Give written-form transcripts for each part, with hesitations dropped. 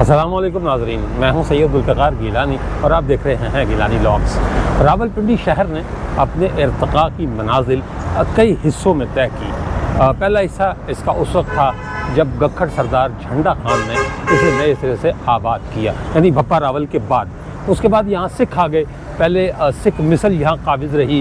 السلام علیکم ناظرین، میں ہوں سید ذوالفقار گیلانی اور آپ دیکھ رہے ہیں گیلانی لاگس۔ راولپنڈی شہر نے اپنے ارتقاء کی منازل کئی حصوں میں طے کی۔ پہلا حصہ اس کا اس وقت تھا جب گکھڑ سردار جھنڈا خان نے اسے نئے سرے سے آباد کیا، یعنی بھپا راول کے بعد۔ اس کے بعد یہاں سکھ آ گئے۔ پہلے سکھ مثل یہاں قابض رہی،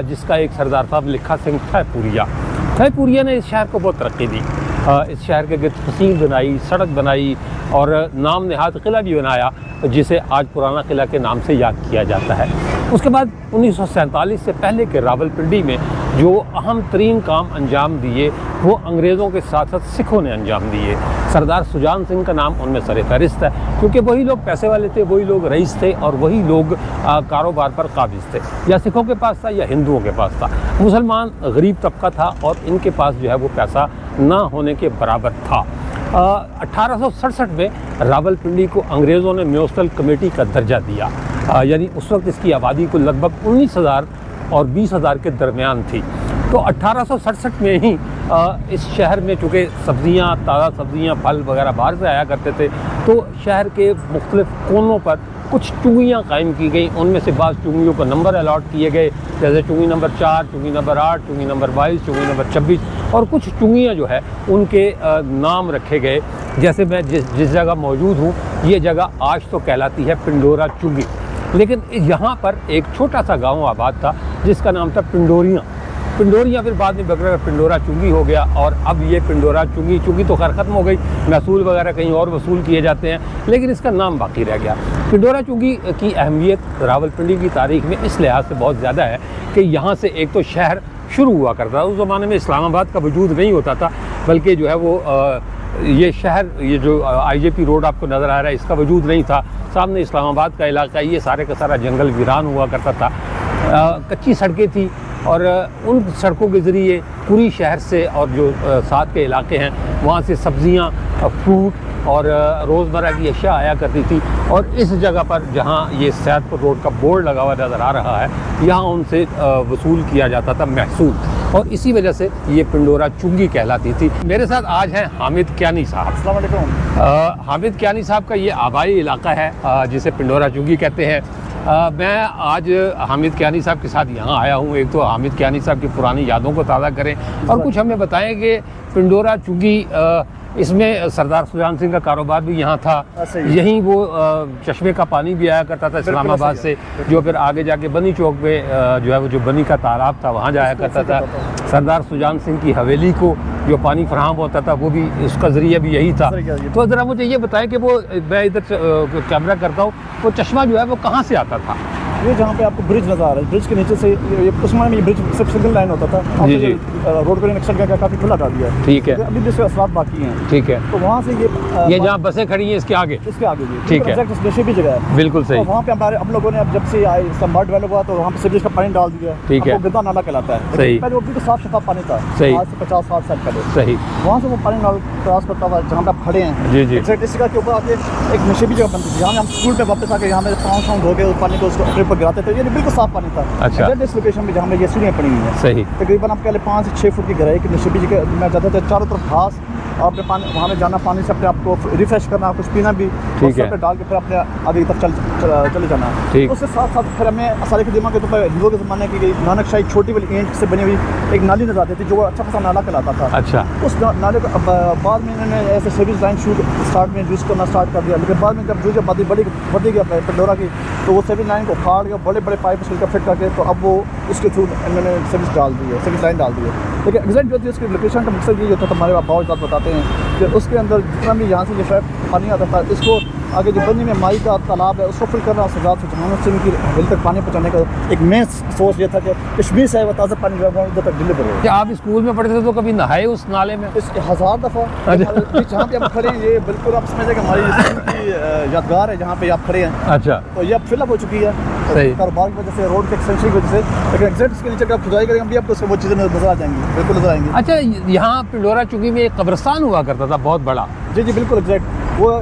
جس کا ایک سردار تھا لکھا سنگھ تھے پوریا نے اس شہر کو بہت ترقی دی۔ اس شہر کے گرد فصیل بنائی، سڑک بنائی اور نام نہاد قلعہ بھی بنایا، جسے آج پرانا قلعہ کے نام سے یاد کیا جاتا ہے۔ اس کے بعد 1947 سے پہلے کے راولپنڈی میں جو اہم ترین کام انجام دیے وہ انگریزوں کے ساتھ ساتھ سکھوں نے انجام دیے۔ سردار سجان سنگھ کا نام ان میں سر فہرست ہے، کیونکہ وہی لوگ پیسے والے تھے، وہی لوگ رئیس تھے اور وہی لوگ کاروبار پر قابض تھے۔ یا سکھوں کے پاس تھا یا ہندوؤں کے پاس تھا۔ مسلمان غریب طبقہ تھا اور ان کے پاس جو ہے وہ پیسہ نہ ہونے کے برابر تھا۔ 1867 میں راولپنڈی کو انگریزوں نے میونسپل کمیٹی کا درجہ دیا، یعنی اس وقت اس کی آبادی کو لگ بھگ 19,000 اور 20,000 کے درمیان تھی۔ تو 1867 میں ہی اس شہر میں چونکہ سبزیاں، تازہ سبزیاں، پھل وغیرہ باہر سے آیا کرتے تھے، تو شہر کے مختلف کونوں پر کچھ چنگیاں قائم کی گئیں۔ ان میں سے بعض چنگیوں کو نمبر الاٹ کیے گئے، جیسے چنگی نمبر 4، چنگی نمبر 8، چنگی نمبر 22، چنگی نمبر 26، اور کچھ چنگیاں جو ہے ان کے نام رکھے گئے۔ جیسے میں جس جگہ موجود ہوں، یہ جگہ آج تو کہلاتی ہے پنڈورا چنگی، لیکن یہاں پر ایک چھوٹا سا گاؤں آباد تھا جس کا نام تھا پنڈوریاں۔ پھر بعد میں بکر پنڈورا چنگی ہو گیا، اور اب یہ پنڈورا چنگی تو خیر ختم ہو گئی، محصول وغیرہ کہیں اور وصول کیے جاتے ہیں، لیکن اس کا نام باقی رہ گیا۔ پنڈورا چنگی کی اہمیت راولپنڈی کی تاریخ میں اس لحاظ سے بہت زیادہ ہے کہ یہاں سے ایک تو شہر شروع ہوا کرتا تھا۔ اس زمانے میں اسلام آباد کا وجود نہیں ہوتا تھا، بلکہ جو ہے وہ یہ شہر، یہ جو IJP روڈ آپ کو نظر آ رہا ہے، اس کا وجود نہیں تھا۔ سامنے اسلام آباد کا علاقہ، یہ سارے کا سارا جنگل ویران ہوا کرتا تھا۔ کچی سڑکیں تھیں اور ان سڑکوں کے ذریعے پوری شہر سے اور جو ساتھ کے علاقے ہیں وہاں سے سبزیاں، فروٹ اور روزمرہ کی اشیاء آیا کرتی تھی۔ اور اس جگہ پر جہاں یہ سیدپور روڈ کا بورڈ لگا ہوا نظر آ رہا ہے، یہاں ان سے وصول کیا جاتا تھا محصول، اور اسی وجہ سے یہ پنڈورا چنگی کہلاتی تھی۔ میرے ساتھ آج ہیں حامد کیانی صاحب۔ السلام علیکم۔ حامد کیانی صاحب کا یہ آبائی علاقہ ہے جسے پنڈورا چنگی کہتے ہیں۔ میں آج حامد کیانی صاحب کے ساتھ یہاں آیا ہوں، ایک تو حامد کیانی صاحب کی پرانی یادوں کو تازہ کریں اور کچھ ہمیں بتائیں کہ پنڈورا چنگی، اس میں سردار سجان سنگھ کا کاروبار بھی یہاں تھا، یہیں وہ چشمے کا پانی بھی آیا کرتا تھا اسلام آباد سے، جو پھر آگے جا کے بنی چوک پہ جو ہے وہ جو بنی کا تالاب تھا وہاں جایا کرتا تھا۔ سردار سجان سنگھ کی حویلی کو جو پانی فراہم ہوتا تھا وہ بھی اس کا ذریعہ بھی یہی تھا۔ تو ذرا مجھے یہ بتائیں کہ وہ، میں ادھر کیمرہ کرتا ہوں، وہ چشمہ جو ہے وہ کہاں سے آتا تھا؟ یہ جہاں پہ آپ کو برج نظر آ رہا ہے، برج کے نیچے سے اس زمانے میں یہ برج صرف سنگل لائن ہوتا تھا، جی جی، روڈ کو نقشہ کیا کافی کھلا کر دیا ہے، ٹھیک ہے، ابھی بھی اس کے اثرات باقی ہیں، ٹھیک ہے۔ تو وہاں سے یہ جہاں بسیں کھڑی ہیں اس کے آگے، اس کے آگے جی، ٹھیک ہے، ایگزیکٹ بھی جگہ ہے، بالکل صحیح۔ وہاں پہ ہم لوگوں نے اب جب سے سمبارڈ ڈیولپ ہوا تو وہاں پہ سیوریج کا پانی ڈال دیا، ٹھیک ہے، وہ گندا نالا کہلاتا ہے، صحیح، پہلے وہ بالکل صاف شفاف پانی تھا، صحیح، آج سے 50-60 سال پہلے، صحیح، وہاں سے وہ پانی نال کراس کرتا ہوا جہاں پہ آپ کھڑے ہیں، جی جی، ایگزیکٹ اسی کے اوپر آ کے ایک نشیبی جگہ بنتی تھی، جہاں ہم اسکول پہ واپس آ کے یہاں میں پاؤں دھو کے اس پانی کو اس کو اپنے اوپر گراتے تھے، یہ بالکل صاف پانی تھا۔ اچھا، اس لوکیشن میں جہاں میں یہ سیڑھیاں پڑی ہوئی ہیں، صحیح، تقریباً آپ پہلے 5 سے 6 فٹ کی گہرائی کی نشیبی جگہ میں جاتے تھے، چاروں طرف گھاس، اور اپنے پانی وہاں میں جانا، پانی سے اپنے آپ کو ریفریش کرنا، کچھ پینا بھی، ٹھیک ہے، پہ ڈال کے پھر اپنے آگے کی طرف چلے جانا۔ اس کے ساتھ ساتھ پھر ہمیں اثار قدیمہ کے طور پر ہندوؤں کے زمانے کی گئی نانک شاہی چھوٹی والی اینٹ سے بنی ہوئی ایک نالی نظر آتی تھی، جو اچھا خاصا نالا کہلاتا تھا۔ اچھا، اس نالے کو بعد میں انہوں نے ایسے سروس لائن اسٹارٹ میں یوز کرنا اسٹارٹ کر دیا، لیکن بعد میں جب جو آبادی بڑھی گیا پنڈورا کی، تو وہ سروس لائن کو پھاڑ کے بڑے بڑے پائپ اس کا فٹ کر کے، تو اب وہ اس کے تھرو انہوں نے سروس لائن ڈال دی ہے۔ لیکن ایگزیکٹ جو تھی اس کی لوکیشن کا مقصد یہ ہوتا تھا، ہمارے باؤ جات بتاتے ہیں کہ اس کے اندر جتنا بھی یہاں سے یہ شاید پانی آتا تھا، اس کو آگے جو بنی میں مائی کا تالاب ہے اس کو فل کرنا، سردار سجان سنگھ کی حویلی تک پانی پہنچانے کا ایک مین سورس یہ تھا کہ کشمیر سے وہ تازہ پانی جو ہے وہ ادھر تک ڈلیور ہو۔ کیا آپ اسکول میں پڑھتے تھے تو کبھی نہائے اس نالے میں؟ اس کے 1000 دفعہ جہاں پہ آپ کھڑے ہیں، یہ بالکل آپ سمجھیں کہ ہماری اسکول کی یادگار ہے جہاں پہ آپ کھڑے ہیں۔ اچھا، تو یہ اب فل اپ ہو چکی ہے کاروبار کی وجہ سے، روڈ کے ایکسٹینشن کی وجہ سے، لیکن ایگزیکٹ اس کے نیچے کا کھدائی کریں گے آپ کو وہ چیزیں نظر آ جائیں گی، بالکل نظر آئیں گی۔ اچھا، یہاں پنڈورا چنگی میں ایک قبرستان ہوا کرتا تھا بہت بڑا؟ جی جی بالکل ایگزیکٹ، وہ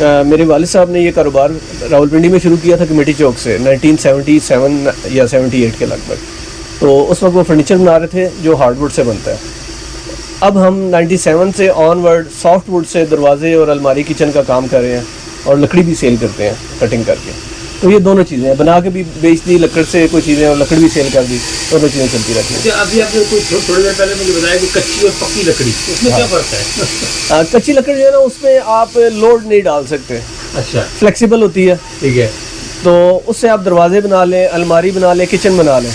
میرے والد صاحب نے یہ کاروبار راولپنڈی میں شروع کیا تھا کمیٹی چوک سے 1977 یا 78 کے لگ بھگ. تو اس وقت وہ فرنیچر بنا رہے تھے جو ہارڈ ووڈ سے بنتا ہے. اب ہم 97 سے آن ورڈ سافٹ ووڈ سے دروازے اور الماری کچن کا کام کر رہے ہیں اور لکڑی بھی سیل کرتے ہیں کٹنگ کر کے. تو یہ دونوں چیزیں ہیں, بنا کے بھی بیچ دی لکڑ سے کوئی چیزیں اور لکڑ بھی سیل کر دی, دونوں چیزیں چلتی رہتی ہیں. ابھی آپ نے تھوڑی دیر پہلے مجھے بتایا کہ کچی اور پکی لکڑی, اس میں کیا فرق ہے؟ کچی لکڑ جو ہے نا اس میں آپ لوڈ نہیں ڈال سکتے, اچھا فلیکسیبل ہوتی ہے, ٹھیک ہے, تو اس سے آپ دروازے بنا لیں, الماری بنا لیں, کچن بنا لیں,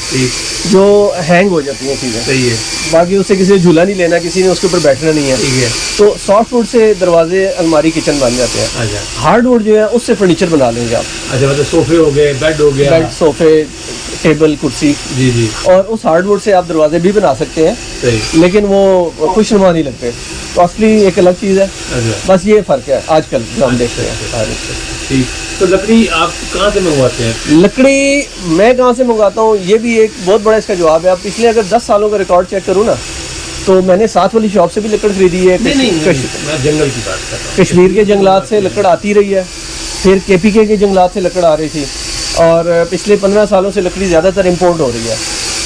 جو ہینگ ہو جاتی ہیں چیزیں. صحیح ہے, باقی اس سے کسی نے جھولا نہیں لینا, کسی نے اس کے اوپر بیٹھنا نہیں ہے. ٹھیک ہے. تو سافٹ ووڈ سے دروازے الماری کچن بن جاتے ہیں. اچھا ہارڈ ووڈ جو ہے اس سے فرنیچر بنا لیں گے آپ, اچھا, مطلب صوفے ہو گئے, بیڈ ہو گیا, بیڈ, صوفے, ٹیبل, کرسی. جی جی, اور اس ہارڈ ووڈ سے آپ دروازے بھی بنا سکتے ہیں, صحیح, لیکن وہ خوش نما نہیں لگتے. کاسٹلی ایک الگ چیز ہے, اچھا بس یہ فرق ہے آج کل جو ہم دیکھتے ہیں. ٹھیک. تو لکڑی آپ کہاں سے منگواتے ہیں؟ لکڑی میں کہاں سے منگواتا ہوں, یہ بھی ایک بہت بڑا اس کا جواب ہے. آپ پچھلے اگر 10 سالوں کا ریکارڈ چیک کروں نا, تو میں نے ساتھ والی شاپ سے بھی لکڑ خریدی ہے. میں جنگل کی بات کر رہا ہوں. کشمیر کے جنگلات سے لکڑ آتی رہی ہے, پھر KPK کے جنگلات سے لکڑ آ رہی تھی, اور پچھلے 15 سالوں سے لکڑی زیادہ تر امپورٹ ہو رہی ہے.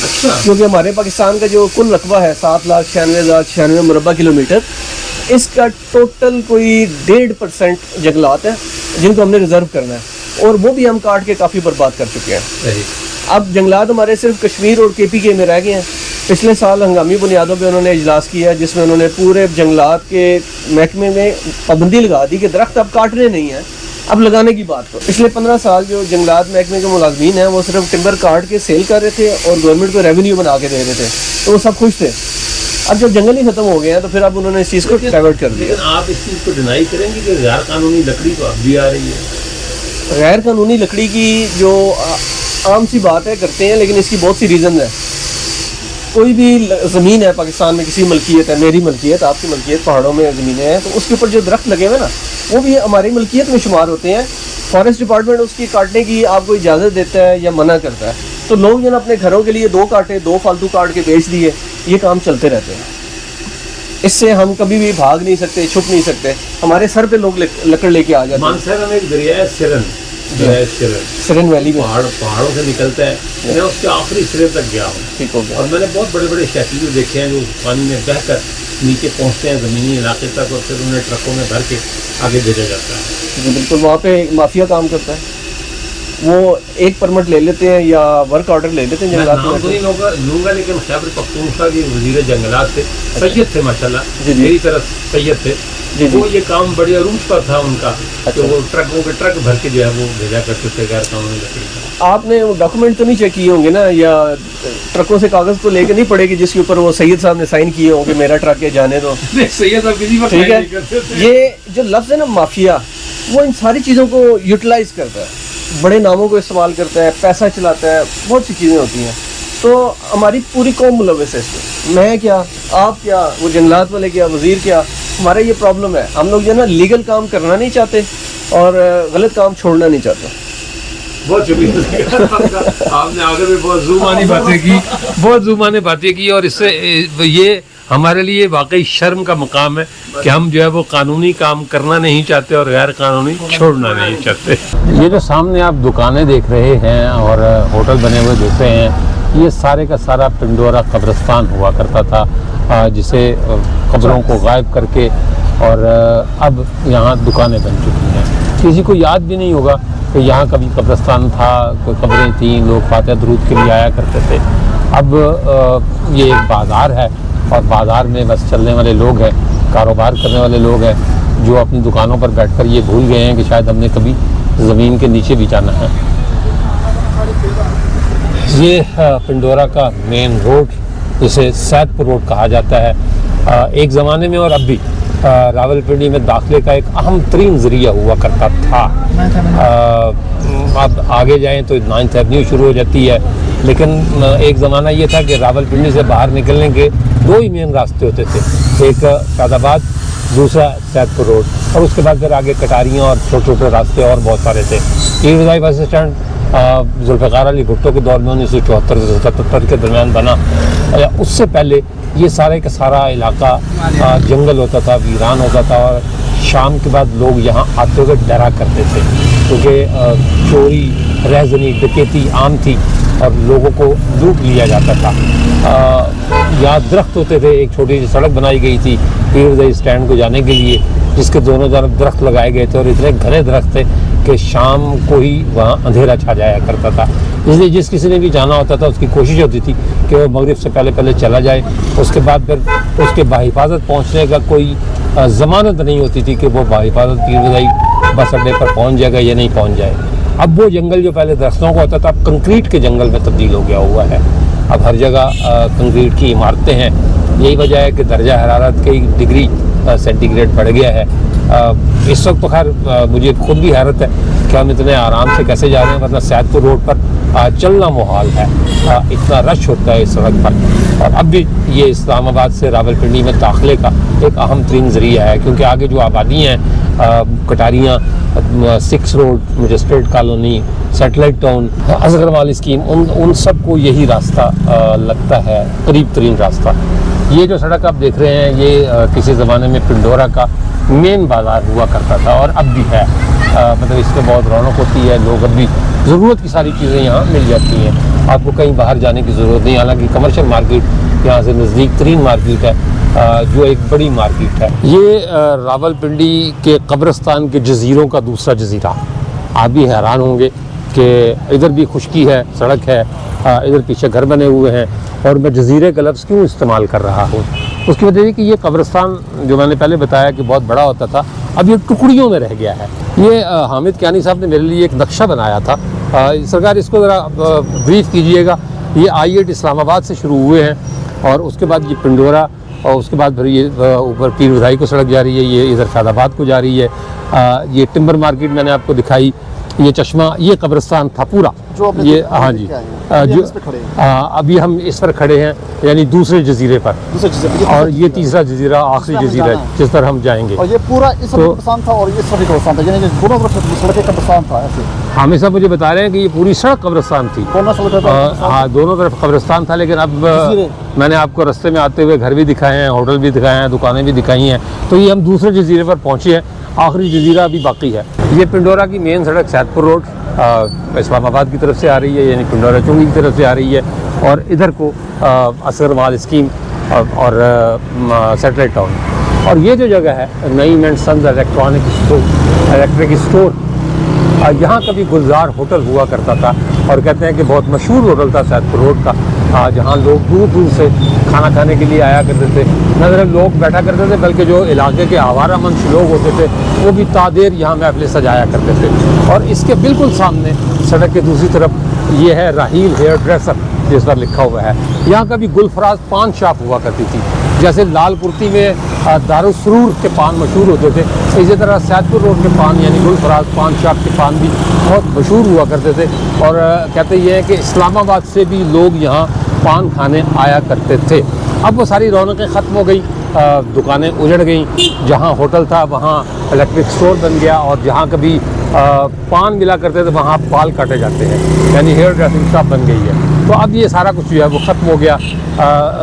اچھا, کیونکہ ہمارے پاکستان کا جو کل رقبہ ہے 7,96,096 مربع کلومیٹر, اس کا ٹوٹل کوئی 1.5% جنگلات ہیں جن کو ہم نے ریزرو کرنا ہے, اور وہ بھی ہم کاٹ کے کافی برباد کر چکے ہیں. صحیح. اب جنگلات ہمارے صرف کشمیر اور KPK میں رہ گئے ہیں. پچھلے سال ہنگامی بنیادوں پہ انہوں نے اجلاس کیا جس میں انہوں نے پورے جنگلات کے محکمے میں پابندی لگا دی کہ درخت اب کاٹنے نہیں ہیں, اب لگانے کی بات کرو. پچھلے 15 سال جو جنگلات محکمے کے ملازمین ہیں وہ صرف ٹمبر کاٹ کے سیل کر رہے تھے اور گورنمنٹ کو ریونیو بنا کے دے رہے تھے, تو وہ سب خوش تھے. اب جب جنگل ہی ختم ہو گئے ہیں تو پھر اب انہوں نے اس چیز کو ڈائیورٹ کر دیا. لیکن آپ اس چیز کو ڈینائی کریں گے کہ غیر قانونی لکڑی تو اب بھی آ رہی ہے؟ غیر قانونی لکڑی کی جو عام سی بات ہے کرتے ہیں, لیکن اس کی بہت سی ریزن ہے. کوئی بھی زمین ہے پاکستان میں, کسی ملکیت ہے, میری ملکیت, آپ کی ملکیت, پہاڑوں میں زمینیں ہیں, تو اس کے اوپر جو درخت لگے ہوئے نا وہ بھی ہماری ملکیت میں شمار ہوتے ہیں. فارسٹ ڈپارٹمنٹ اس کی کاٹنے کی آپ کو اجازت دیتا ہے یا منع کرتا ہے, تو لوگ جو نا اپنے گھروں کے لیے 2 کاٹے 2 فالتو کاٹ کے بیچ دیے, یہ کام چلتے رہتے ہیں. اس سے ہم کبھی بھی بھاگ نہیں سکتے, چھپ نہیں سکتے. ہمارے سر پہ لوگ لکڑ لے کے آ جاتے ہیں. مانسہرہ میں ایک دریا ہے سرن, سرن ویلی میں پہاڑوں سے نکلتا ہے, میں اس کے آخری سرے تک گیا ہوں. ٹھیک ہو گیا. اور میں نے بہت بڑے بڑے شیٹل دیکھے ہیں جو پانی میں بہہ کر نیچے پہنچتے ہیں زمینی علاقے تک, اور پھر انہیں ٹرکوں میں بھر کے آگے بھیجا جاتا ہے. جی بالکل, وہاں پہ مافیا کام کرتا ہے. وہ ایک پرمٹ لے لیتے ہیں یا ورک آرڈر لے لیتے ہیں میں جنگلات نام تو نہیں لوں گا, لیکن خیبر پختونخوا کے وزیر جنگلات تھے, سید تھے ماشاءاللہ, جی جی. میری طرف سید تھے. جی جی. وہ یہ کام بڑی عروج پر تھا ان کا, اچھا. کہ وہ ٹرکوں کے ٹرک بھر کے جو ہے وہ بھیجا کرتے تھے غیر قانونی لکڑی. آپ نے وہ ڈاکومنٹ تو نہیں چیک کیے ہوں گے نا, یا ٹرکوں سے کاغذ تو لے کے نہیں پڑے گی جس کے اوپر وہ سید صاحب نے سائن کیے ہوں کہ میرا ٹرک ہے جانے دو. سید صاحب کسی وقت ٹھیک ہے. یہ جو لفظ ہے نا مافیا, وہ ان ساری چیزوں کو یوٹیلائز کرتا ہے, بڑے ناموں کو استعمال کرتا ہے, پیسہ چلاتا ہے, بہت سی چیزیں ہوتی ہیں. تو ہماری پوری قوم ملوث ہے اس میں, میں کیا, آپ کیا, وہ جنگلات والے کیا, وزیر کیا. ہمارا یہ پرابلم ہے, ہم لوگ جو ہے نا لیگل کام کرنا نہیں چاہتے اور غلط کام چھوڑنا نہیں چاہتے. بہت شکریہ, آپ نے آگے بھی بہت زومانی باتیں کی, اور اس سے یہ ہمارے لیے واقعی شرم کا مقام ہے کہ ہم جو ہے وہ قانونی کام کرنا نہیں چاہتے اور غیر قانونی چھوڑنا نہیں چاہتے. یہ جو سامنے آپ دکانیں دیکھ رہے ہیں اور ہوٹل بنے ہوئے دیکھ رہے ہیں, یہ سارے کا سارا پنڈورا قبرستان ہوا کرتا تھا, جسے قبروں کو غائب کر کے اور اب یہاں دکانیں بن چکی ہیں. کسی کو یاد بھی نہیں ہوگا کہ یہاں کبھی قبرستان تھا, کوئی قبریں تھیں, لوگ فاتحہ درود کے لیے آیا کرتے تھے. اب یہ ایک بازار ہے, اور بازار میں بس چلنے والے لوگ ہیں, کاروبار کرنے والے لوگ ہیں, جو اپنی دکانوں پر بیٹھ کر یہ بھول گئے ہیں کہ شاید ہم نے کبھی زمین کے نیچے بھی جانا ہے. یہ پنڈورا کا مین روڈ, جسے سید پور روڈ کہا جاتا ہے, ایک زمانے میں اور اب بھی راولپنڈی میں داخلے کا ایک اہم ترین ذریعہ ہوا کرتا تھا. اب آگے جائیں تو 9th ایونیو شروع ہو جاتی ہے, لیکن ایک زمانہ یہ تھا کہ راولپنڈی سے باہر نکلنے کے 2 ہی مین راستے ہوتے تھے, ایک شاد آباد, دوسرا سید پور روڈ, اور اس کے بعد پھر آگے کٹاریاں اور چھوٹے چھوٹے راستے اور بہت سارے تھے. پیر رضائی بس اسٹینڈ ذوالفقار علی بھٹو کے دور میں 1974 سے 77 کے درمیان بنا. اس سے پہلے یہ سارے کا سارا علاقہ جنگل ہوتا تھا, ویران ہوتا تھا, اور شام کے بعد لوگ یہاں آتے ہوئے ڈرا کرتے تھے، کیونکہ چوری، رہزنی، ڈکیتی عام تھی اور لوگوں کو لوٹ لیا جاتا تھا۔ یہاں درخت ہوتے تھے، ایک چھوٹی سی سڑک بنائی گئی تھی پیر رضائی اسٹینڈ کو جانے کے لیے، جس کے دونوں طرف درخت لگائے گئے تھے اور اتنے گھنے درخت تھے کہ شام کو ہی وہاں اندھیرا چھا جایا کرتا تھا، اس لیے جس کسی نے بھی جانا ہوتا تھا اس کی کوشش ہوتی تھی کہ وہ مغرب سے پہلے چلا جائے، اس کے بعد پھر اس کے باحفاظت پہنچنے کا کوئی ضمانت نہیں ہوتی تھی کہ وہ باحفاظت پیر رضائی بس اڈے پر پہنچ جائے گا یا نہیں پہنچ جائے۔ اب وہ جنگل جو پہلے درختوں کا ہوتا تھا اب کنکریٹ کے جنگل میں تبدیل ہو گیا ہوا ہے، اب ہر جگہ کنکریٹ کی عمارتیں ہیں۔ یہی وجہ ہے کہ درجہ حرارت کئی ڈگری سینٹی گریڈ بڑھ گیا ہے۔ اس وقت تو خیر مجھے خود بھی حیرت ہے کہ ہم اتنے آرام سے کیسے جا رہے ہیں، ورنہ سیدپور روڈ پر چلنا محال ہے، اتنا رش ہوتا ہے اس سڑک پر۔ اور اب بھی یہ اسلام آباد سے راولپنڈی میں داخلے کا ایک اہم ترین ذریعہ ہے، کیونکہ آگے جو آبادی ہیں Katarian, 6 road, magistrate colony, satellite town, Asghar mall scheme, ان سب کو یہی راستہ لگتا ہے، قریب ترین راستہ۔ یہ جو سڑک آپ دیکھ رہے ہیں یہ کسی زمانے میں پنڈورا کا مین بازار ہوا کرتا تھا اور اب بھی ہے، مطلب اس میں بہت رونق ہوتی ہے، لوگ اب بھی ضرورت کی ساری چیزیں یہاں مل جاتی ہیں، آپ کو کہیں باہر جانے کی ضرورت نہیں، حالانکہ کمرشل مارکیٹ یہاں سے نزدیک ترین مارکیٹ ہے، جو ایک بڑی مارکیٹ ہے۔ یہ راولپنڈی کے قبرستان کے جزیروں کا دوسرا جزیرہ، آپ بھی حیران ہوں گے کہ ادھر بھی خشکی ہے، سڑک ہے، ادھر پیچھے گھر بنے ہوئے ہیں، اور میں جزیرے کا لفظ کیوں استعمال کر رہا ہوں؟ اس کی وجہ یہ کہ یہ قبرستان جو میں نے پہلے بتایا کہ بہت بڑا ہوتا تھا، اب یہ ٹکڑیوں میں رہ گیا ہے۔ یہ حامد کیانی صاحب نے میرے لیے ایک نقشہ بنایا تھا، سرکار اس کو ذرا بریف کیجئے گا۔ یہ I-8 اسلام آباد سے شروع ہوئے ہیں اور اس کے بعد یہ پنڈورا، اور اس کے بعد پھر یہ اوپر پیر رضائی کو سڑک جا رہی ہے، یہ ادھر شاد آباد کو جا رہی ہے، یہ ٹمبر مارکیٹ میں نے آپ کو دکھائی، یہ چشمہ، یہ قبرستان تھا پورا، یہ ہاں جی جو ابھی ہم اس پر کھڑے ہیں، یعنی دوسرے جزیرے پر، اور یہ تیسرا جزیرہ آخری جزیرہ ہے جس پر ہم جائیں گے۔ اور یہ پورا اس طرف قبرستان تھا اور اس طرف قبرستان تھا، یعنی دونوں طرف سڑکیں قبرستان تھا ایسے۔ حامد صاحب مجھے بتا رہے ہیں کہ یہ پوری سڑک قبرستان تھی، ہاں دونوں طرف قبرستان تھا، لیکن اب میں نے آپ کو رستے میں آتے ہوئے گھر بھی دکھائے ہیں، ہوٹل بھی دکھائے ہیں، دکانیں بھی دکھائی ہیں، تو یہ ہم دوسرے جزیرے پر پہنچے ہیں، آخری جزیرہ ابھی باقی ہے۔ یہ پنڈورا کی مین سڑک سیدپور روڈ اسلام آباد کی طرف سے آ رہی ہے، یعنی پنڈورا چنگی کی طرف سے آ رہی ہے، اور ادھر کو اصغر مال اسکیم اور سیٹلائٹ ٹاؤن۔ اور یہ جو جگہ ہے نعیم اینڈ سنز الیکٹرک اسٹور، یہاں کبھی گلزار ہوٹل ہوا کرتا تھا، اور کہتے ہیں کہ بہت مشہور ہوٹل تھا سیدپور روڈ کا، جہاں لوگ دور دور سے کھانا کھانے کے لیے آیا کرتے تھے، نہ صرف لوگ بیٹھا کرتے تھے بلکہ جو علاقے کے آوارہ منش لوگ ہوتے تھے وہ بھی تادیر یہاں محفلیں سجایا کرتے تھے۔ اور اس کے بالکل سامنے سڑک کے دوسری طرف یہ ہے راحیل ہیئر ڈریسر، جس پر لکھا ہوا ہے۔ یہاں کا بھی گل فراز پان شاپ ہوا کرتی تھی، جیسے لال پورتی میں دارالسرور کے پان مشہور ہوتے تھے، اسی طرح سیدپور روڈ کے پان یعنی گل فراز پان شاپ کے پان بھی بہت مشہور ہوا کرتے تھے، اور کہتے یہ ہیں کہ اسلام آباد سے بھی لوگ یہاں پان کھانے آیا کرتے تھے۔ اب وہ ساری رونقیں ختم ہو گئی، دکانیں اجڑ گئیں، جہاں ہوٹل تھا وہاں الیکٹرک اسٹور بن گیا، اور جہاں کبھی پان ملا کرتے تھے وہاں بال کاٹے جاتے ہیں، یعنی ہیئر ڈریسنگ شاپ بن گئی ہے۔ تو اب یہ سارا کچھ جو ہے وہ ختم ہو گیا،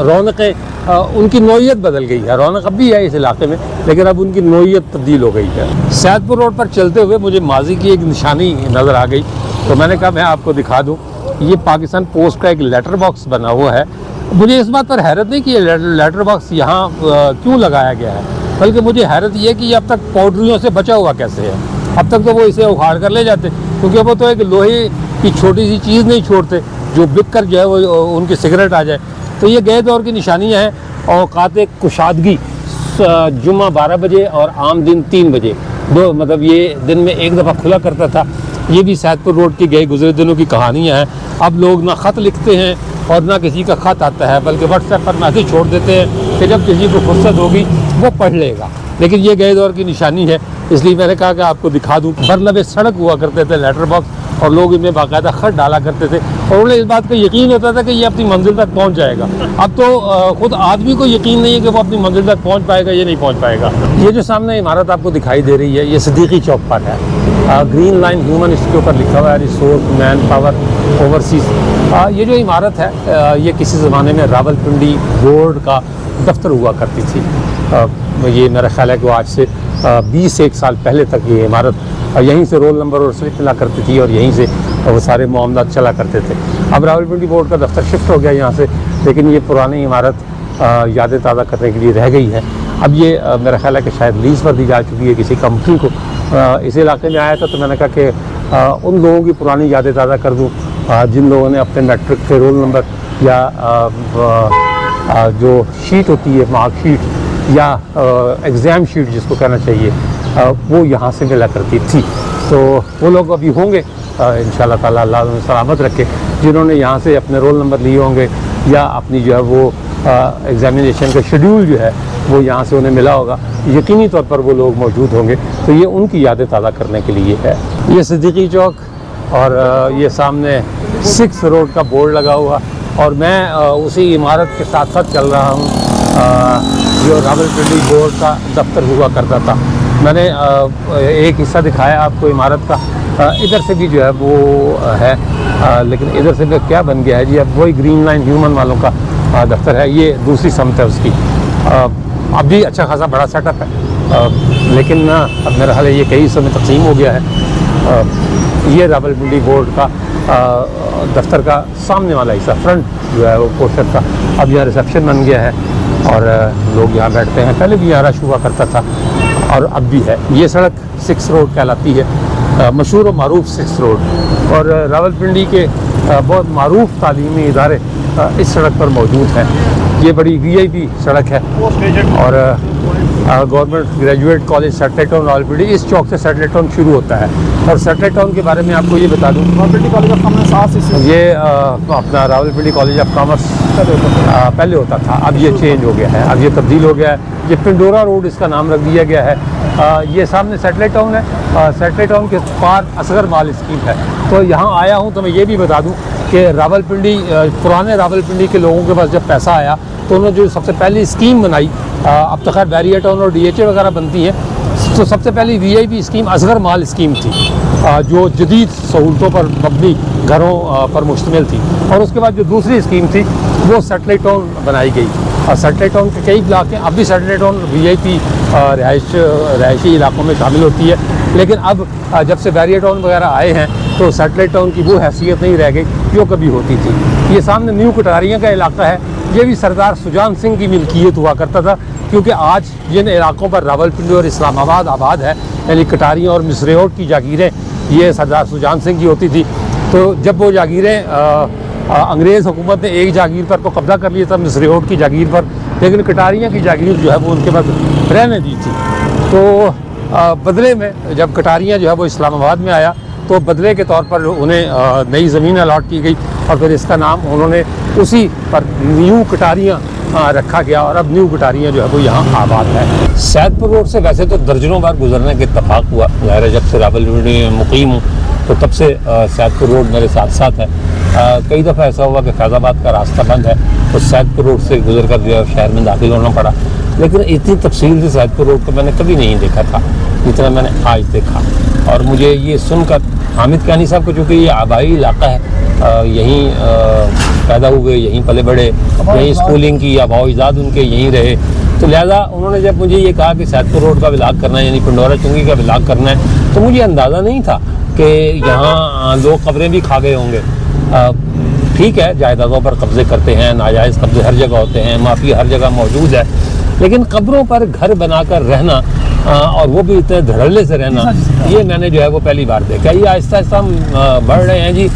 رونقیں ان کی نوعیت بدل گئی ہے، رونق اب بھی ہے اس علاقے میں لیکن اب ان کی نوعیت تبدیل ہو گئی ہے۔ سیدپور روڈ پر چلتے ہوئے مجھے ماضی کی ایک نشانی نظر آ گئی، تو میں نے کہا میں آپ کو دکھا دوں۔ یہ پاکستان پوسٹ کا ایک لیٹر باکس بنا ہوا ہے۔ مجھے اس بات پر حیرت نہیں کہ یہ لیٹر باکس یہاں کیوں لگایا گیا ہے، بلکہ مجھے حیرت یہ کہ یہ اب تک پاؤڈریوں سے بچا ہوا کیسے ہے۔ اب تک تو وہ اسے اکھاڑ کر لے جاتے، کیونکہ وہ تو ایک لوہے کی چھوٹی سی چیز نہیں چھوڑتے جو بک کر جو ہے وہ ان کی سگریٹ آ جائے۔ تو یہ گئے دور کی نشانیاں ہیں۔ اوقات کشادگی جمعہ 12 بجے اور عام دن 3 بجے، مطلب یہ دن میں ایک دفعہ کھلا کرتا تھا۔ یہ بھی سیدپور روڈ کی گئے گزرے دنوں کی کہانیاں ہیں۔ اب لوگ نہ خط لکھتے ہیں اور نہ کسی کا خط آتا ہے، بلکہ واٹس ایپ پر میسج چھوڑ دیتے ہیں کہ جب کسی کو فرصت ہوگی وہ پڑھ لے گا۔ لیکن یہ گئے دور کی نشانی ہے، اس لیے میں نے کہا کہ آپ کو دکھا دوں۔ برلب سڑک ہوا کرتے تھے لیٹر باکس، اور لوگ ان میں باقاعدہ خط ڈالا کرتے تھے، اور انہیں اس بات کا یقین ہوتا تھا کہ یہ اپنی منزل تک پہنچ جائے گا۔ اب تو خود آدمی کو یقین نہیں ہے کہ وہ اپنی منزل تک پہنچ پائے گا یا نہیں پہنچ پائے گا۔ یہ جو سامنے عمارت آپ کو دکھائی دے رہی ہے یہ صدیقی چوک پر ہے، گرین لائن ہیومن، اس کے اوپر لکھا ہوا ہے ریسورس مین پاور اوورسیز۔ یہ جو عمارت ہے یہ کسی زمانے میں راولپنڈی بورڈ کا دفتر ہوا کرتی تھی۔ یہ میرا خیال ہے کہ آج سے 21 سال پہلے تک یہ عمارت یہیں سے رول نمبر اور سلپ ملا کرتی تھی اور یہیں سے وہ سارے معاملات چلا کرتے تھے. اب راولپنڈی بورڈ کا دفتر شفٹ ہو گیا یہاں سے, لیکن یہ پرانی عمارت یادیں تازہ کرنے کے لیے رہ گئی ہے. اب یہ میرا خیال ہے کہ شاید لیز پر دی جا چکی ہے کسی کمپنی کو. اس علاقے میں آیا تھا تو میں نے کہا کہ ان لوگوں کی پرانی یادیں تازہ کر دوں جن لوگوں نے اپنے میٹرک کے رول نمبر یا جو شیٹ ہوتی ہے مارک شیٹ یا ایگزام شیٹ جس کو کہنا چاہیے وہ یہاں سے ملا کرتی تھی. تو وہ لوگ ابھی ہوں گے انشاءاللہ تعالیٰ اللہ انہیں سلامت رکھے جنہوں نے یہاں سے اپنے رول نمبر لیے ہوں گے یا اپنی جو ہے وہ ایگزامینیشن کا شیڈیول جو ہے وہ یہاں سے انہیں ملا ہوگا. یقینی طور پر وہ لوگ موجود ہوں گے, تو یہ ان کی یادیں تازہ کرنے کے لیے ہے. یہ صدیقی چوک اور یہ سامنے 6 روڈ کا بورڈ لگا ہوا, اور میں اسی عمارت کے ساتھ ساتھ چل رہا ہوں جو راولپنڈی بورڈ کا دفتر ہوا کرتا تھا. میں نے ایک حصہ دکھایا آپ کو عمارت کا, ادھر سے بھی جو ہے وہ ہے, لیکن ادھر سے بھی کیا بن گیا ہے جی, اب وہی گرین لائن ہیومن والوں کا دفتر ہے. یہ دوسری سمت ہے اس کی. اب بھی اچھا خاصا بڑا سیٹ اپ ہے, لیکن اب میرا حال ہے یہ کئی حصوں میں تقسیم ہو گیا ہے. یہ راولپنڈی بورڈ کا دفتر کا سامنے والا حصہ فرنٹ جو ہے وہ پورشن کا اب یہاں ریسیپشن بن گیا ہے اور لوگ یہاں بیٹھتے ہیں. پہلے بھی یہاں رش ہوا کرتا تھا اور اب بھی ہے. یہ سڑک 6 روڈ کہلاتی ہے, مشہور و معروف 6 روڈ, اور راولپنڈی کے بہت معروف تعلیمی ادارے اس سڑک پر موجود ہیں. یہ بڑی VIP سڑک ہے اور government graduate college satellite town Rawalpindi اس چوک سے سیٹلائٹ ٹاؤن شروع ہوتا ہے. اور سیٹلائٹ ٹاؤن کے بارے میں آپ کو یہ بتا دوں, راولپنڈی کالج آف کامرس یہ اپنا راولپنڈی کالج آف کامرس پہلے ہوتا تھا, اب یہ چینج ہو گیا ہے, اب یہ تبدیل ہو گیا ہے. یہ پنڈورا روڈ اس کا نام رکھ دیا گیا ہے. یہ سامنے سیٹلائٹ ٹاؤن ہے, سیٹلائٹ ٹاؤن کے پار اصغر مال اسکیم ہے. تو یہاں آیا ہوں تو میں یہ بھی بتا دوں کہ راولپنڈی پرانے راولپنڈی کے لوگوں کے پاس جب پیسہ آیا تو انہوں نے جو سب سے پہلی اسکیم بنائی, اب تو خیر بیریئر ٹاؤن اور DHA وغیرہ بنتی ہیں, تو سب سے پہلی VIP scheme Asghar mall scheme تھی جو جدید سہولتوں پر مبنی گھروں پر مشتمل تھی. اور اس کے بعد جو دوسری اسکیم تھی وہ سیٹلائٹ ٹاؤن بنائی گئی. اور سیٹلائٹ ٹاؤن کے کئی علاقے ہیں, اب بھی سیٹلائٹ ٹاؤن VIP رہائشی علاقوں میں شامل ہوتی ہے, لیکن اب جب سے بیریئر ٹاؤن وغیرہ آئے ہیں تو سیٹلائٹ ٹاؤن کی وہ حیثیت نہیں رہ گئی جو کبھی ہوتی تھی. یہ سامنے نیو کٹاریاں کا علاقہ ہے, یہ بھی سردار سجان سنگھ کی ملکیت ہوا کرتا تھا, کیونکہ آج جن علاقوں پر راولپنڈی اور اسلام آباد آباد ہے یعنی کٹاریاں اور مصریوٹ کی جاگیریں یہ سردار سجان سنگھ کی ہوتی تھی. تو جب وہ جاگیریں انگریز حکومت نے ایک جاگیر پر تو قبضہ کر لیا تھا مصریوٹ کی جاگیر پر, لیکن کٹاریاں کی جاگیر جو ہے وہ ان کے پاس رہنے دی تھی. تو بدلے میں جب کٹاریاں جو ہے وہ اسلام آباد میں آیا تو بدلے کے طور پر انہیں نئی زمین الاٹ کی گئی اور پھر اس کا نام انہوں نے اسی پر نیو کٹاریاں رکھا گیا, اور اب نیو کٹاریاں جو ہے وہ یہاں آباد ہے. سیدپور روڈ سے ویسے تو درجنوں بار گزرنے کا اتفاق ہوا, ظاہر جب سے راولپنڈی میں مقیم ہوں تو تب سے سیدپور روڈ میرے ساتھ ساتھ ہے. کئی دفعہ ایسا ہوا کہ فیض آباد کا راستہ بند ہے تو سیدپور روڈ سے گزر کر جو ہے شہر میں داخل ہونا پڑا, لیکن اتنی تفصیل سے سیدپور روڈ کو میں نے کبھی نہیں دیکھا تھا جتنا میں نے آج دیکھا. اور مجھے یہ سن کر حامد کانی صاحب کو, چونکہ یہ آبائی علاقہ ہے, یہیں پیدا ہوئے, یہیں پلے بڑھے, یہیں اسکولنگ کی, آباء و اجداد ان کے یہیں رہے, تو لہٰذا انہوں نے جب مجھے یہ کہا کہ سیدپور روڈ کا ولاگ کرنا ہے یعنی پنڈورا چنگی کا ولاگ کرنا ہے, تو مجھے اندازہ نہیں تھا کہ یہاں لوگ قبریں بھی کھا گئے ہوں گے. ٹھیک ہے, جائیدادوں پر قبضے کرتے ہیں, ناجائز قبضے ہر جگہ ہوتے ہیں, معافی ہر جگہ موجود ہے, لیکن قبروں پر گھر بنا کر رہنا اور وہ بھی اتنے دھڑلے سے رہنا, یہ میں نے جو ہے وہ پہلی بار دیکھا. یہ آہستہ آہستہ ہم بڑھ رہے ہیں جی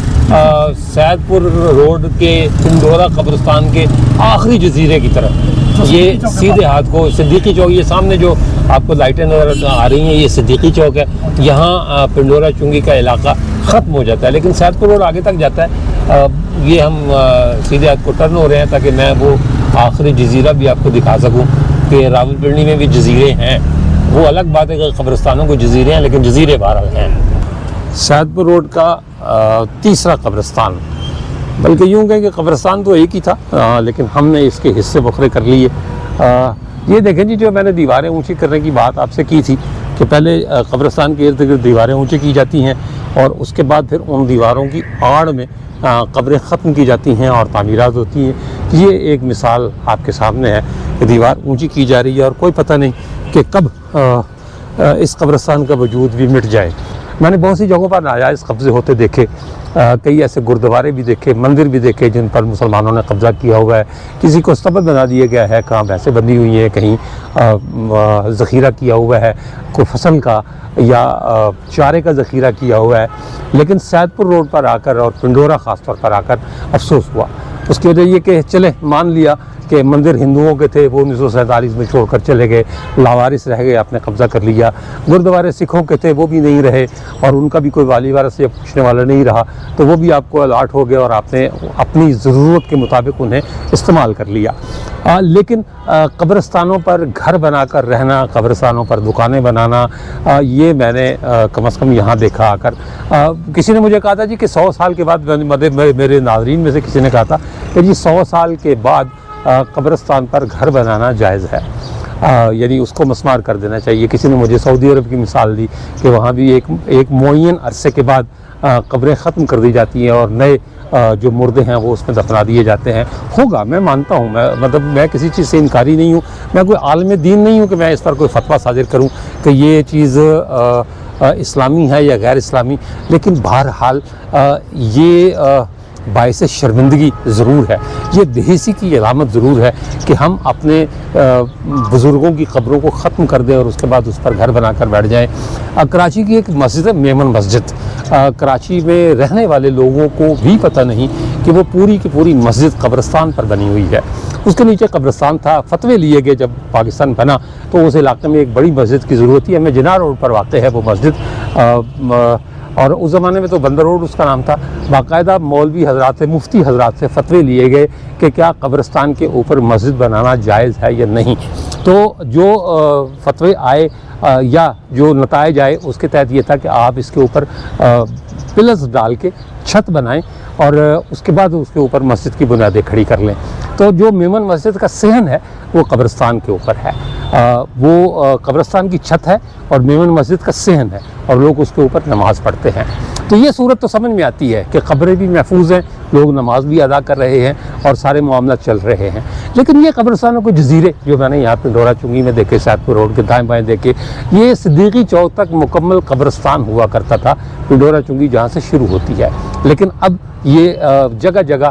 سیدپور روڈ کے پنڈورا قبرستان کے آخری جزیرے کی طرف. یہ سیدھے ہاتھ کو صدیقی چوک, یہ سامنے جو آپ کو لائٹیں نظر آ رہی ہیں یہ صدیقی چوک ہے, یہاں پنڈورا چنگی کا علاقہ ختم ہو جاتا ہے, لیکن سیدپور روڈ آگے تک جاتا ہے. یہ ہم سیدھے ہاتھ کو ٹرن ہو رہے ہیں تاکہ میں وہ آخری جزیرہ بھی آپ کو دکھا سکوں کہ راولپنڈی میں بھی جزیرے ہیں. وہ الگ بات ہے کہ قبرستانوں کو جزیرے ہیں, لیکن جزیرے بہرحال ہیں. سیدپور روڈ کا تیسرا قبرستان, بلکہ یوں کہیں کہ قبرستان تو ایک ہی تھا لیکن ہم نے اس کے حصے بکھرے کر لیے. یہ دیکھیں جی, جو میں نے دیواریں اونچی کرنے کی بات آپ سے کی تھی کہ پہلے قبرستان کے ارد گرد دیواریں اونچی کی جاتی ہیں اور اس کے بعد پھر ان دیواروں کی آڑ میں قبریں ختم کی جاتی ہیں اور تعمیرات ہوتی ہیں. یہ ایک مثال آپ کے سامنے ہے یہ دیوار اونچی کی جا رہی ہے اور کوئی پتہ نہیں کہ کب اس قبرستان کا وجود بھی مٹ جائے۔ میں نے بہت سی جگہوں پر ناجائز قبضے ہوتے دیکھے، کئی ایسے گردوارے بھی دیکھے، مندر بھی دیکھے جن پر مسلمانوں نے قبضہ کیا ہوا ہے، کسی کو استبد بنا دیا گیا ہے، کہاں بھینسیں بندھی ہوئی ہیں، کہیں ذخیرہ کیا ہوا ہے کوئی فصل کا یا چارے کا ذخیرہ کیا ہوا ہے۔ لیکن سید پور روڈ پر آ کر اور پنڈورا خاص طور پر آ کر افسوس ہوا۔ اس کی وجہ یہ کہ چلے مان لیا کہ مندر ہندوؤں کے تھے، وہ 1947 میں چھوڑ کر چلے گئے، لاوارث رہ گئے، آپ نے قبضہ کر لیا۔ گردوارے سکھوں کے تھے، وہ بھی نہیں رہے اور ان کا بھی کوئی والی وارث یا پوچھنے والا نہیں رہا، تو وہ بھی آپ کو الاٹ ہو گئے اور آپ نے اپنی ضرورت کے مطابق انہیں استعمال کر لیا۔ لیکن قبرستانوں پر گھر بنا کر رہنا، قبرستانوں پر دکانیں بنانا، یہ میں نے کم از کم یہاں دیکھا آ کر۔ کسی نے مجھے کہا تھا جی کہ 100 سال کے بعد، میرے ناظرین میں سے کسی نے کہا تھا کہ جی 100 سال کے بعد قبرستان پر گھر بنانا جائز ہے، یعنی اس کو مسمار کر دینا چاہیے۔ کسی نے مجھے سعودی عرب کی مثال دی کہ وہاں بھی ایک معین عرصے کے بعد قبریں ختم کر دی جاتی ہیں اور نئے جو مردے ہیں وہ اس میں دفنا دیے جاتے ہیں۔ ہوگا، میں مانتا ہوں، میں کسی چیز سے انکاری نہیں ہوں، میں کوئی عالم دین نہیں ہوں کہ میں اس پر کوئی فتویٰ صادر کروں کہ یہ چیز اسلامی ہے یا غیر اسلامی، لیکن بہرحال یہ باعث شرمندگی ضرور ہے، یہ بےحسی کی علامت ضرور ہے کہ ہم اپنے بزرگوں کی قبروں کو ختم کر دیں اور اس کے بعد اس پر گھر بنا کر بیٹھ جائیں۔ کراچی کی ایک مسجد ہے میمن مسجد، کراچی میں رہنے والے لوگوں کو بھی پتہ نہیں کہ وہ پوری کی پوری مسجد قبرستان پر بنی ہوئی ہے۔ اس کے نیچے قبرستان تھا، فتوے لیے گئے جب پاکستان بنا تو اس علاقے میں ایک بڑی مسجد کی ضرورت تھی۔ ہمیں جناح روڈ پر واقع ہے وہ مسجد، اور اس زمانے میں تو بندر روڈ اس کا نام تھا۔ باقاعدہ مولوی حضرات سے، مفتی حضرات سے فتوے لیے گئے کہ کیا قبرستان کے اوپر مسجد بنانا جائز ہے یا نہیں۔ تو جو فتوے آئے یا جو نتائج آئے اس کے تحت یہ تھا کہ آپ اس کے اوپر پلرز ڈال کے چھت بنائیں اور اس کے بعد اس کے اوپر مسجد کی بنیادیں کھڑی کر لیں۔ تو جو میمن مسجد کا صحن ہے وہ قبرستان کے اوپر ہے، وہ قبرستان کی چھت ہے اور میمن مسجد کا صحن ہے اور لوگ اس کے اوپر نماز پڑھتے ہیں۔ تو یہ صورت تو سمجھ میں آتی ہے کہ قبریں بھی محفوظ ہیں، لوگ نماز بھی ادا کر رہے ہیں اور سارے معاملات چل رہے ہیں۔ لیکن یہ قبرستانوں کے جزیرے جو میں نے یہاں پہ ڈورا چنگی میں دیکھے، سید پور روڈ کے دائیں بائیں دیکھے، یہ صدیقی چوک تک مکمل قبرستان ہوا کرتا تھا، ڈورا چنگی جہاں سے شروع ہوتی ہے۔ لیکن اب یہ جگہ جگہ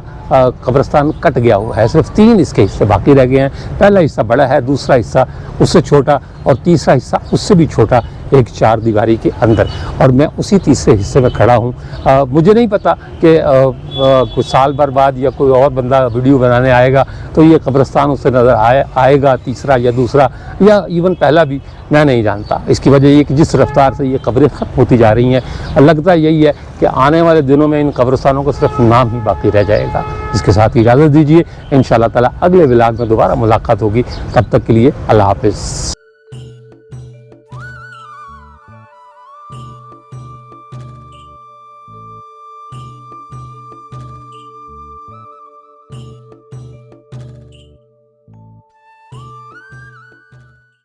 قبرستان کٹ گیا ہوا ہے، صرف 3 اس کے حصے باقی رہ گئے ہیں۔ پہلا حصہ بڑا ہے، دوسرا حصہ اس سے چھوٹا اور تیسرا حصہ اس سے بھی چھوٹا، ایک 4 دیواری کے اندر، اور میں اسی تیسرے حصے میں کھڑا ہوں۔ مجھے نہیں پتا کہ کچھ سال بھر بعد یا کوئی اور بندہ ویڈیو بنانے آئے گا تو یہ قبرستان اس سے نظر آئے گا، تیسرا یا دوسرا یا ایون پہلا بھی، میں نہیں جانتا۔ اس کی وجہ یہ کہ جس رفتار سے یہ قبریں ختم ہوتی جا رہی ہیں، لگتا یہی ہے کہ آنے والے دنوں میں ان قبرستانوں کو صرف نام ہی باقی رہ جائے گا۔ اس کے ساتھ اجازت دیجیے، انشاءاللہ تعالی اگلے ولاگ میں دوبارہ ملاقات ہوگی، تب تک کے لیے اللہ حافظ۔